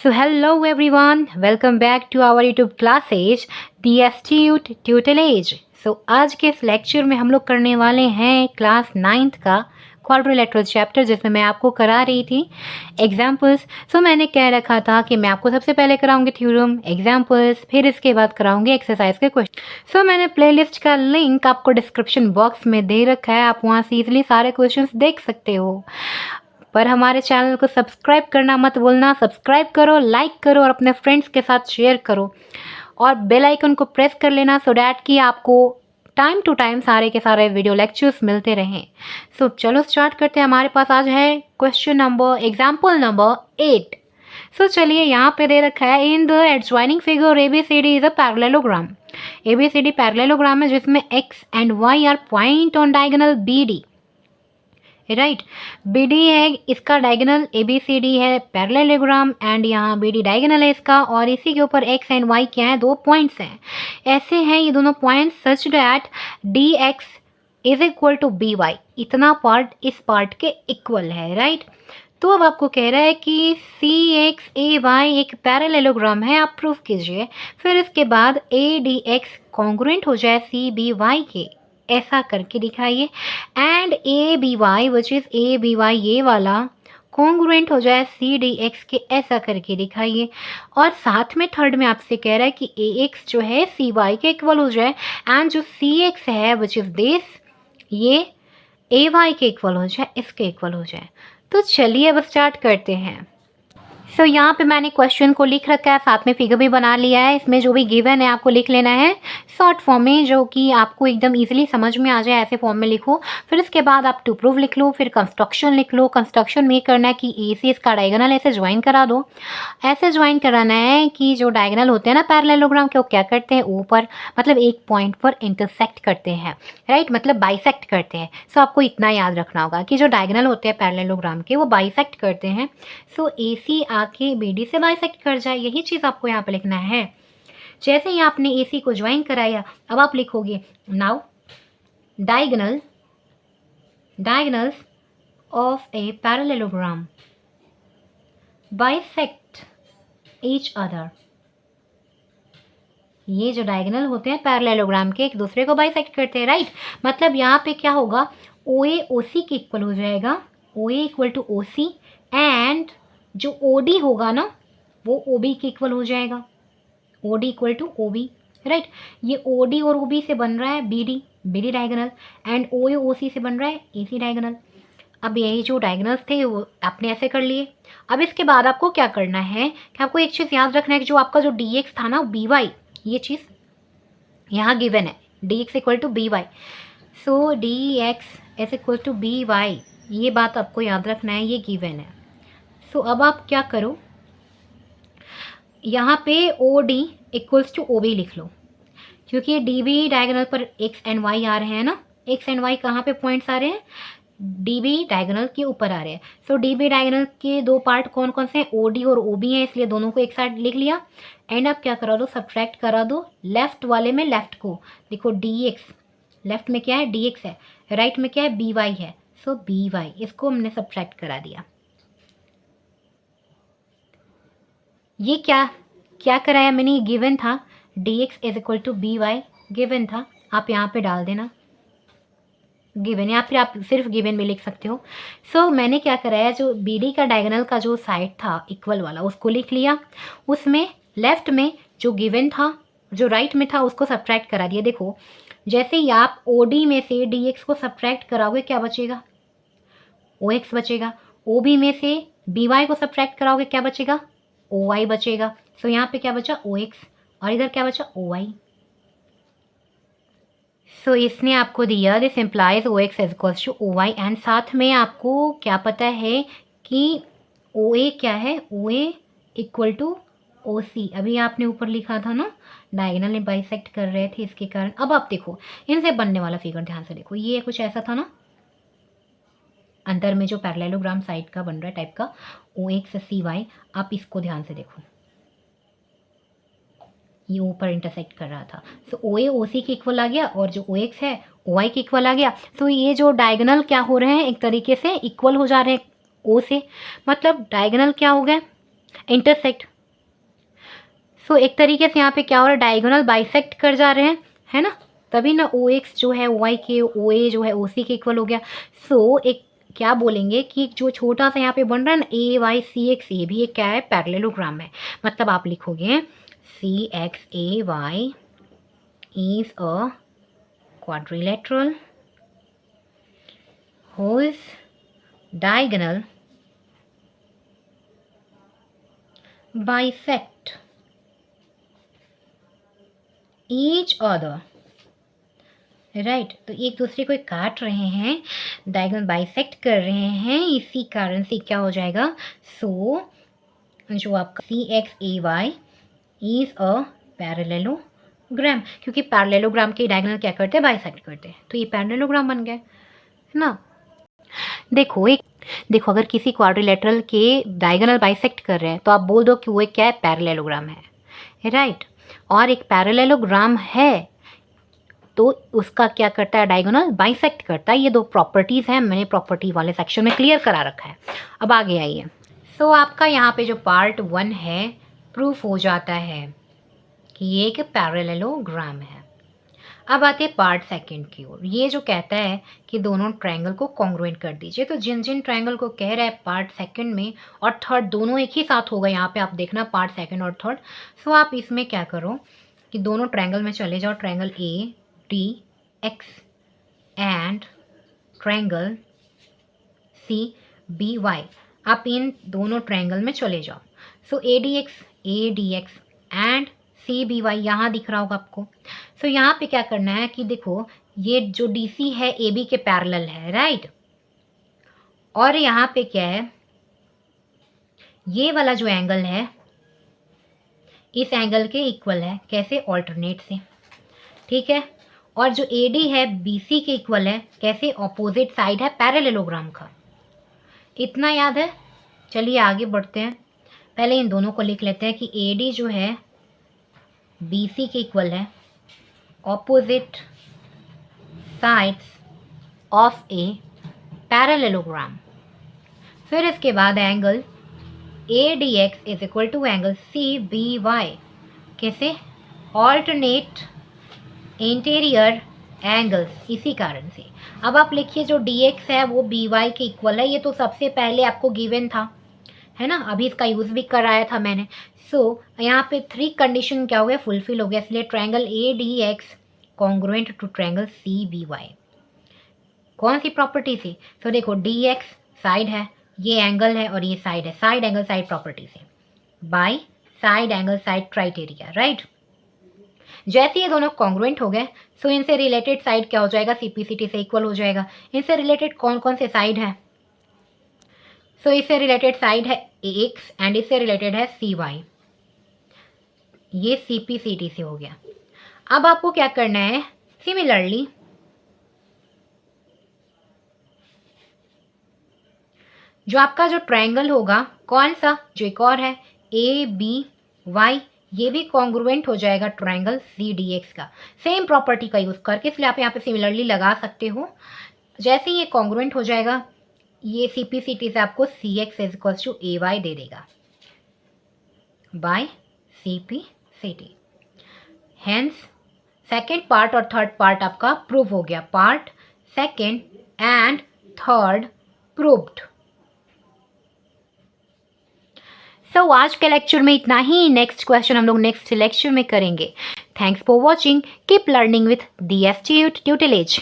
So hello everyone, welcome back to our YouTube classes, The Astute Tutelage. So आज के इस lecture में हम लोग करने वाले हैं क्लास 9th का क्वाड्रिलेटरल चैप्टर, जिसमें मैं आपको करा रही थी एग्जाम्पल्स. सो मैंने कह रखा था कि मैं आपको सबसे पहले कराऊंगी थ्योरम, एग्जाम्पल्स, फिर इसके बाद कराऊंगी एक्सरसाइज के क्वेश्चन. सो मैंने प्लेलिस्ट का लिंक आपको डिस्क्रिप्शन बॉक्स में दे रखा है, आप वहाँ से इजीली सारे क्वेश्चंस देख सकते हो. पर हमारे चैनल को सब्सक्राइब करना मत भूलना. सब्सक्राइब करो, लाइक करो और अपने फ्रेंड्स के साथ शेयर करो और बेल आइकन को प्रेस कर लेना सो डैट कि आपको टाइम टू टाइम सारे के सारे वीडियो लेक्चर्स मिलते रहें. सो चलो स्टार्ट करते हैं. हमारे पास आज है question number example number 8. So चलिए, यहाँ पे दे रखा है in the adjoining figure ABCD is a parallelogram. ABCD parallelogram है जिसमें x and y are point on diagonal BD. Right, BD है इसका डायगोनल, ABCD है पैरेललोग्राम एंड यहाँ BD डायगोनल है इसका, और इसी के ऊपर x एंड y क्या है, दो पॉइंट्स हैं. ऐसे हैं ये दोनों points such that DX is equal to BY. इतना पार्ट इस पार्ट के इक्वल है. राइट, तो अब आपको कह रहा है कि CXAY एक पैरेललोग्राम है, आप प्रूफ कीजिए. फिर इसके बाद ADX कॉन्ग्रुएंट हो जाए CBY के, ऐसा करके दिखाइए. And ABY which is ABY ये वाला कॉन्ग्रुएंट हो जाए CDX के, ऐसा करके दिखाइए. और साथ में थर्ड में आपसे कह रहा है कि AX जो है CY के इक्वल हो जाए एंड जो CX है विच इज दिस ये AY के इक्वल हो जाए, इसके इक्वल हो जाए. तो चलिए अब स्टार्ट करते हैं. सो यहाँ पे मैंने क्वेश्चन को लिख रखा है, साथ में फिगर भी बना लिया है. इसमें जो भी गिवन है आपको लिख लेना है शॉर्ट फॉर्म में, जो कि आपको एकदम इजीली समझ में आ जाए, ऐसे फॉर्म में लिखो. फिर इसके बाद आप टू प्रूव लिख लो, फिर कंस्ट्रक्शन लिख लो. कंस्ट्रक्शन में करना है कि AC इसका डायगोनल ऐसे ज्वाइन करा दो. ऐसे ज्वाइन कराना है कि जो डायगोनल होते हैं ना पैरेललोग्राम के, वो क्या करते हैं, ऊपर मतलब एक पॉइंट पर इंटरसेक्ट करते हैं. राइट, मतलब बाइसेक्ट करते हैं. सो आपको इतना याद रखना होगा कि जो डायगोनल होते हैं पैरेललोग्राम के वो बाइसेक्ट करते हैं. सो AC आके BD से बाइसेक्ट कर जाए, यही चीज़ आपको यहाँ पे लिखना है. जैसे ही आपने AC को ज्वाइन कराया, अब आप लिखोगे now diagonals of a parallelogram bisect each other. ये जो डायगोनल होते हैं पैरेललोग्राम के, एक दूसरे को बाइसेक्ट करते हैं. राइट, मतलब यहाँ पे क्या होगा, OA OC के इक्वल हो जाएगा, OA equal to OC and जो OD होगा ना वो OB के इक्वल हो जाएगा, OD equal to OB. Right, ये OD और OB से बन रहा है BD diagonal and OA OC से बन रहा है AC डायगोनल. अब यही जो डायगोनल्स थे वो आपने ऐसे कर लिए. अब इसके बाद आपको क्या करना है कि आपको एक चीज़ याद रखना है कि जो आपका जो DX था ना BY, ये चीज़ यहाँ गिवन है DX equal to BY. So DX is equal to BY, ये बात आपको याद रखना है, ये गिवन है. सो अब आप क्या करो, यहाँ पे OD इक्वल्स टू OB लिख लो, क्योंकि DB डायगोनल पर X एंड Y आ रहे हैं ना. X एंड Y कहाँ पे पॉइंट्स आ रहे हैं, DB डायगोनल के ऊपर आ रहे हैं. सो DB डायगोनल के दो पार्ट कौन कौन से हैं, OD और OB हैं, इसलिए दोनों को एक साथ लिख लिया. एंड आप क्या करा दो, सब्ट्रैक्ट करा दो. लेफ्ट वाले में लेफ्ट को देखो DX, लेफ्ट में क्या है DX है, राइट में क्या है BY है. सो BY इसको हमने सब्ट्रैक्ट करा दिया. ये क्या कराया मैंने, ये गिवन था DX is equal to BY, given था, आप यहाँ पे डाल देना गिवन, या फिर आप सिर्फ गिवन में लिख सकते हो. सो मैंने क्या कराया, जो BD का डायगोनल का जो साइड था इक्वल वाला उसको लिख लिया, उसमें लेफ्ट में जो गिवन था जो राइट में था उसको सब्ट्रैक्ट करा दिया. देखो जैसे ही आप OD में से DX को सब्ट्रैक्ट कराओगे क्या बचेगा, OX बचेगा. OB में से BY को सब्ट्रैक्ट कराओगे क्या बचेगा, OY बचेगा. सो यहाँ पे क्या बचा OX और इधर क्या बचा OY. सो इसने आपको दिया this implies OX is equals to OY and साथ में आपको क्या पता है कि OA क्या है, OA इक्वल टू OC. अभी आपने ऊपर लिखा था ना डायगोनल में बाइसेक्ट कर रहे थे, इसके कारण. अब आप देखो इनसे बनने वाला फिगर ध्यान से देखो, ये कुछ ऐसा था ना, अंदर में जो पैरेललोग्राम साइड का बन रहा है टाइप का OX CY. आप इसको ध्यान से देखो, ये ऊपर इंटरसेक्ट कर रहा था. सो OA OC के इक्वल आ गया और जो OX है OY के इक्वल आ गया. सो ये जो डायगोनल क्या हो रहे हैं, एक तरीके से इक्वल हो जा रहे हैं O से, मतलब डायगोनल क्या हो गया, इंटरसेक्ट. सो एक तरीके से यहाँ पे क्या हो रहा है, डायगोनल बाइसेक्ट कर जा रहे हैं, है ना, तभी ना ओ एक्स जो है वाई के, ओ ए जो है ओ सी के इक्वल हो गया। सो एक क्या बोलेंगे कि जो छोटा सा यहाँ पे बन रहा है ना ए वाई सी एक्स, ये भी एक क्या है, पैरेललोग्राम है। मतलब आप लिखोगे C X A Y is a quadrilateral whose diagonal bisect each other, right तो एक दूसरे को काट रहे हैं, डायगोनल बाइसेक्ट कर रहे हैं, इसी कारण से क्या हो जाएगा, सो जो आपका C X A Y is a parallelogram, क्योंकि पैरेललोग्राम के डायगोनल क्या करते हैं, बाइसेक्ट करते हैं, तो ये पैरेललोग्राम बन गया, है ना। देखो अगर किसी क्वाड्रिलेटरल के डायगोनल बाइसेक्ट कर रहे हैं तो आप बोल दो कि वो एक क्या है, पैरेललोग्राम है, राइट। और एक पैरेललोग्राम है तो उसका क्या करता है, डायगोनल बाइसेक्ट करता है। ये दो प्रॉपर्टीज़ हैं, मैंने प्रॉपर्टी वाले सेक्शन में क्लियर करा रखा है। अब आगे आइए। सो आपका यहाँ पे जो पार्ट 1 है प्रूफ हो जाता है कि ये एक पैरेललोग्राम है। अब आते हैं पार्ट 2 की ओर। ये जो कहता है कि दोनों ट्रायंगल को कॉन्ग्रुएंट कर दीजिए, तो जिन जिन ट्रायंगल को कह रहा है पार्ट 2 में और 3rd दोनों एक ही साथ होगा, यहाँ पे आप देखना पार्ट 2 और 3rd। सो आप इसमें क्या करो कि दोनों ट्रायंगल में चले जाओ, triangle A D X and triangle C B Y, आप इन दोनों ट्रायंगल में चले जाओ। So A D X and C B Y यहाँ दिख रहा होगा आपको। सो यहाँ पे क्या करना है कि देखो ये जो डी सी है ए बी के पैरेलल है, राइट। और यहाँ पे क्या है, ये वाला जो एंगल है इस एंगल के इक्वल है, कैसे, ऑल्टरनेट से, ठीक है। और जो ए डी है बी सी के इक्वल है, कैसे, ऑपोजिट साइड है पैरेललोग्राम का। इतना याद है। चलिए आगे बढ़ते हैं। पहले इन दोनों को लिख लेते हैं कि ए डी जो है बी सी के इक्वल है, opposite sides of a parallelogram. फिर इसके बाद angle A D X is equal to angle C B Y, कैसे, ऑल्टरनेट इंटीरियर एंगल्स, इसी कारण से। अब आप लिखिए जो डी एक्स है वो बी वाई के इक्वल है, ये तो सबसे पहले आपको गिवन था, है ना, अभी इसका यूज़ भी कराया था मैंने। सो यहाँ पे 3 कंडीशन क्या हो गया, फुलफिल हो गया, इसलिए triangle A D X congruent to triangle C B Y. कौन सी प्रॉपर्टी से, तो देखो डी एक्स साइड है, ये एंगल है और ये साइड है, साइड एंगल साइड प्रॉपर्टी से, by side angle side criteria, right. जैसे ये दोनों कॉन्ग्रुएंट हो गए, सो इनसे रिलेटेड साइड क्या हो जाएगा, सीपीसीटी से इक्वल हो जाएगा। इनसे रिलेटेड कौन कौन से साइड है, सो इससे रिलेटेड साइड है एक्स एंड इससे रिलेटेड है सी वाई, ये सीपीसीटी से हो गया। अब आपको क्या करना है, सिमिलरली जो आपका जो ट्रायंगल होगा कौन सा, जो एक और है ए बी वाई, ये भी कॉन्ग्रुएंट हो जाएगा ट्रायंगल सी डी एक्स का, सेम प्रॉपर्टी का यूज़ करके, इसलिए आप यहाँ पे सिमिलरली लगा सकते हो। जैसे ही ये कॉन्ग्रुएंट हो जाएगा, ये सी पी सी टी से आपको C X is equal to A Y दे देगा by C P C T. Hence second part और थर्ड पार्ट आपका प्रूव हो गया, पार्ट 2 एंड 3rd प्रूव्ड। सो आज के लेक्चर में इतना ही। नेक्स्ट क्वेश्चन हम लोग नेक्स्ट लेक्चर में करेंगे। Thanks for watching. Keep learning with DSTU ट्यूटोरेज।